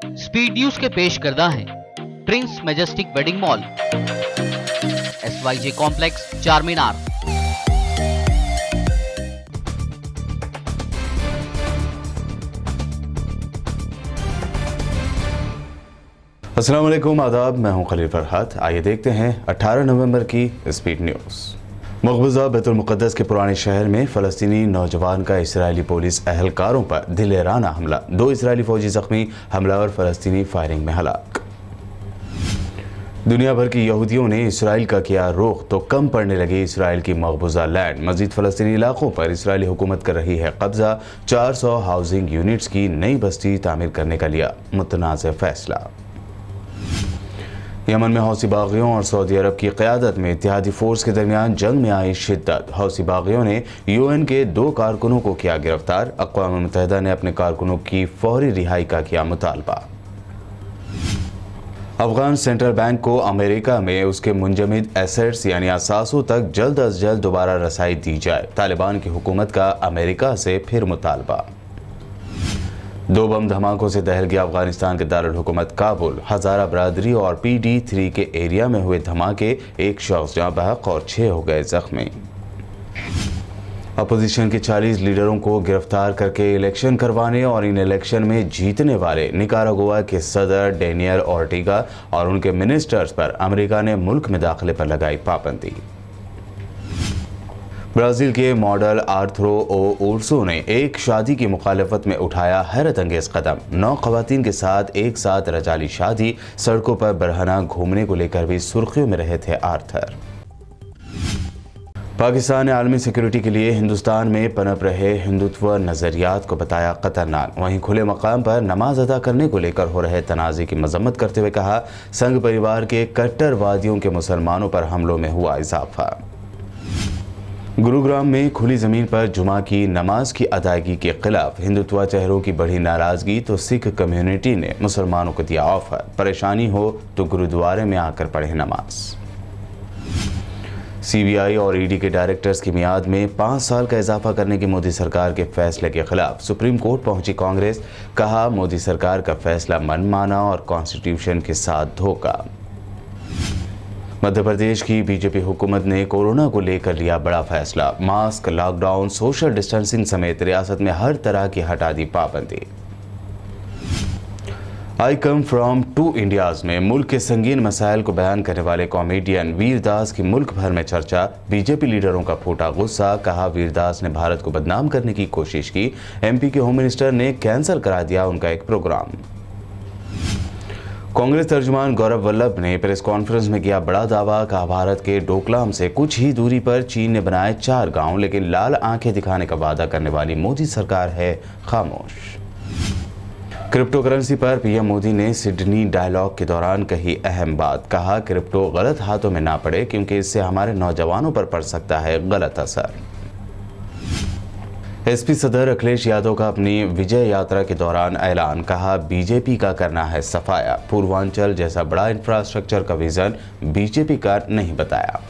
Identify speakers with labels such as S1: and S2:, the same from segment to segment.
S1: Speed news के पेश करदा है Prince majestic wedding mall, SYJ complex, चार मीनार।
S2: अस्सलाम वालेकुम, आदाब। मैं हूं खलील फरहात। आइए देखते हैं 18 नवंबर की स्पीड न्यूज़। मकबूजा बैतुल मुक़द्दस के पुराने शहर में फ़लस्तीनी नौजवान का इसराइली पुलिस एहलकारों पर दिलेराना हमला, 2 इसराइली फ़ौजी ज़ख्मी, हमलावर फ़लस्तीनी फायरिंग में हलाक। दुनिया भर के यहूदियों ने इसराइल का किया रुख तो कम पड़ने लगी इसराइल की मकबूजा लैंड। मज़ीद फ़लस्तीनी इलाकों पर इसराइली हुकूमत कर रही है कब्ज़ा। 400 हाउसिंग यूनिट्स की नई बस्ती तामीर करने का लिया मुतनाज़ फ़ैसला। यमन में हौसी बागियों और सऊदी अरब की क़यादत में इत्तेहादी फोर्स के दरमियान जंग में आई शिद्दत। हौसी बागियों ने UN के 2 कारकुनों को किया गिरफ्तार। अक़वाम मुत्तहिदा ने अपने कारकुनों की फौरी रिहाई का किया मुतालबा। अफगान सेंट्रल बैंक को अमेरिका में उसके मुंजमद एसेट्स यानी असासों तक जल्द अज जल्द दोबारा रसाई दी जाए। तालिबान की हुकूमत का अमेरिका से फिर मुतालबा। 2 बम धमाकों से दहल गया अफगानिस्तान के दारुल हुकूमत काबुल। हज़ारा बरादरी और PD3 के एरिया में हुए धमाके, 1 शख्स जाँ बहक और 6 हो गए जख्मी। अपोजिशन के 40 लीडरों को गिरफ्तार करके इलेक्शन करवाने और इन इलेक्शन में जीतने वाले निकारागुआ के सदर डेनियल ऑर्टेगा और उनके मिनिस्टर्स पर अमेरिका ने मुल्क में दाखिले पर लगाई पाबंदी। ब्राज़ील के मॉडल आर्थरो ओ उर्सो ने एक शादी की मुखालफत में उठाया हैरत अंगेज कदम। 9 ख़वातीन के साथ एक साथ रजाली शादी, सड़कों पर बरहना घूमने को लेकर भी सुर्खियों में रहे थे आर्थर। पाकिस्तान ने आलमी सिक्योरिटी के लिए हिंदुस्तान में पनप रहे हिंदुत्व नज़रियात को बताया खतरनाक। वहीं खुले मकाम पर नमाज अदा करने को लेकर हो रहे तनाज़े की मजम्मत करते हुए कहा, संघ परिवार के कट्टरवादियों के मुसलमानों पर हमलों में हुआ इजाफा। गुरुग्राम में खुली ज़मीन पर जुमा की नमाज की अदायगी के खिलाफ हिंदुत्व चेहरों की बढ़ी नाराज़गी तो सिख कम्युनिटी ने मुसलमानों को दिया ऑफर, परेशानी हो तो गुरुद्वारे में आकर पढ़े नमाज। CBI और ED के डायरेक्टर्स की मियाद में 5 साल का इजाफा करने की मोदी सरकार के फैसले के खिलाफ सुप्रीम कोर्ट पहुंची कांग्रेस। कहा, मोदी सरकार का फैसला मनमाना और कॉन्स्टिट्यूशन के साथ धोखा। मध्य प्रदेश की बीजेपी हुकूमत ने कोरोना को लेकर लिया बड़ा फैसला। मास्क, लॉकडाउन, सोशल डिस्टेंसिंग समेत रियासत में हर तरह की हटा दी पाबंदी। आई कम फ्रॉम 2 इंडियाज में मुल्क के संगीन मसाइल को बयान करने वाले कॉमेडियन वीरदास की मुल्क भर में चर्चा। बीजेपी लीडरों का फूटा गुस्सा। कहा, वीरदास ने भारत को बदनाम करने की कोशिश की। MP के होम मिनिस्टर ने कैंसिल करा दिया उनका एक प्रोग्राम। कांग्रेस तर्जुमान गौरव वल्लभ ने प्रेस कॉन्फ्रेंस में किया बड़ा दावा। कहा, भारत के डोकलाम से कुछ ही दूरी पर चीन ने बनाए 4 गांव, लेकिन लाल आंखें दिखाने का वादा करने वाली मोदी सरकार है खामोश। क्रिप्टो करेंसी पर PM मोदी ने सिडनी डायलॉग के दौरान कही अहम बात। कहा, क्रिप्टो गलत हाथों में ना पड़े क्योंकि इससे हमारे नौजवानों पर पड़ सकता है गलत असर। SP सदर अखिलेश यादव का अपनी विजय यात्रा के दौरान ऐलान। कहा, BJP का करना है सफाया। पूर्वांचल जैसा बड़ा इंफ्रास्ट्रक्चर का विजन BJP का नहीं बताया।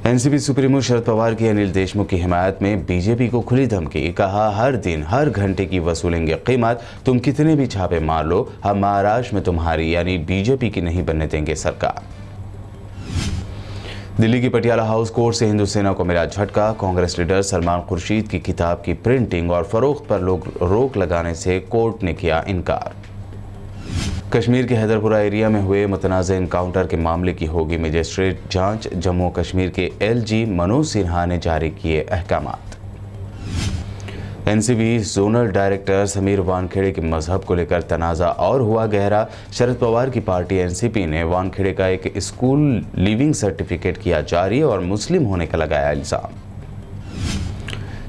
S2: NCP सुप्रीमो शरद पवार की अनिल देशमुख की हिमायत में BJP को खुली धमकी। कहा, हर दिन हर घंटे की वसूलेंगे कीमत, तुम कितने भी छापे मार लो, हम महाराष्ट्र में तुम्हारी यानी BJP की नहीं बनने देंगे सरकार। दिल्ली की पटियाला हाउस कोर्ट से हिंदू सेना को मिला झटका। कांग्रेस लीडर सलमान खुर्शीद की किताब की प्रिंटिंग और फरोख्त पर रोक लगाने से कोर्ट ने किया इनकार। कश्मीर के हैदरपुरा एरिया में हुए मुतनाज़ इनकाउंटर के मामले की होगी मजिस्ट्रेट जांच। जम्मू कश्मीर के LG मनोज सिन्हा ने जारी किए अहकामात। NCB zonal director Sameer Wankhede के मजहब को लेकर तनाज़ा और हुआ गहरा। शरद पवार की पार्टी NCP ने वानखेड़े का एक स्कूल लिविंग सर्टिफिकेट किया जारी और मुस्लिम होने का लगाया इल्ज़ाम।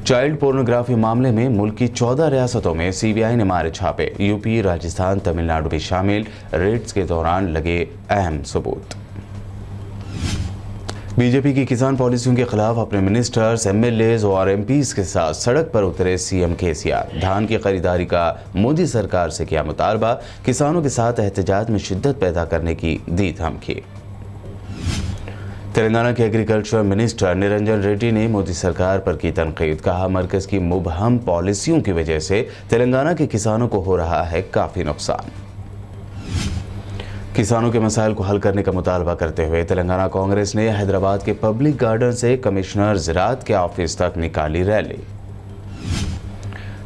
S2: चाइल्ड पोर्नोग्राफी मामले में मुल्क की 14 रियासतों में CBI ने मारे छापे। UP, राजस्थान, तमिलनाडु भी शामिल। रेड्स के दौरान लगे अहम सबूत। BJP की किसान पॉलिसियों के खिलाफ अपने मिनिस्टर्स, MLAs और MPs के साथ सड़क पर उतरे CM KCR। धान की खरीदारी का मोदी सरकार से किया मुतालबा। किसानों के साथ एहतजाज में शिद्दत पैदा करने की दी धमकी। तेलंगाना के एग्रीकल्चर मिनिस्टर निरंजन रेड्डी ने मोदी सरकार पर की तनकीद। कहा, मरकज की मुबहम पॉलिसियों की वजह से तेलंगाना के किसानों को हो रहा है काफी नुकसान। किसानों के मसाइल को हल करने का मुतालबा करते हुए तेलंगाना कांग्रेस ने हैदराबाद के पब्लिक गार्डन से कमिश्नर ज़राअत के ऑफिस तक निकाली रैली।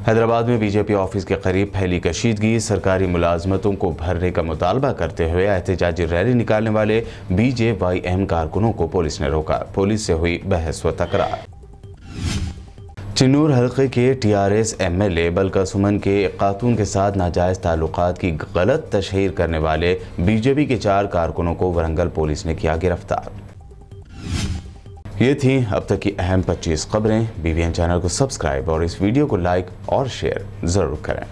S2: हैदराबाद में बीजेपी ऑफिस के करीब फैली कशीदगी। सरकारी मुलाजमतों को भरने का मुतालबा करते हुए एहतजाजी रैली निकालने वाले BJYM कारकुनों को पुलिस ने रोका। पुलिस से हुई बहस व तकरार। चिन्नूर हल्के के TRS MLA बलका सुमन के खातून के साथ नाजायज़ ताल्लुकात की गलत तशहीर करने वाले बीजेपी के 4 कारकुनों को वरंगल पुलिस ने किया गिरफ्तार। ये थी अब तक की अहम 25 खबरें। BVN चैनल को सब्सक्राइब और इस वीडियो को लाइक और शेयर ज़रूर करें।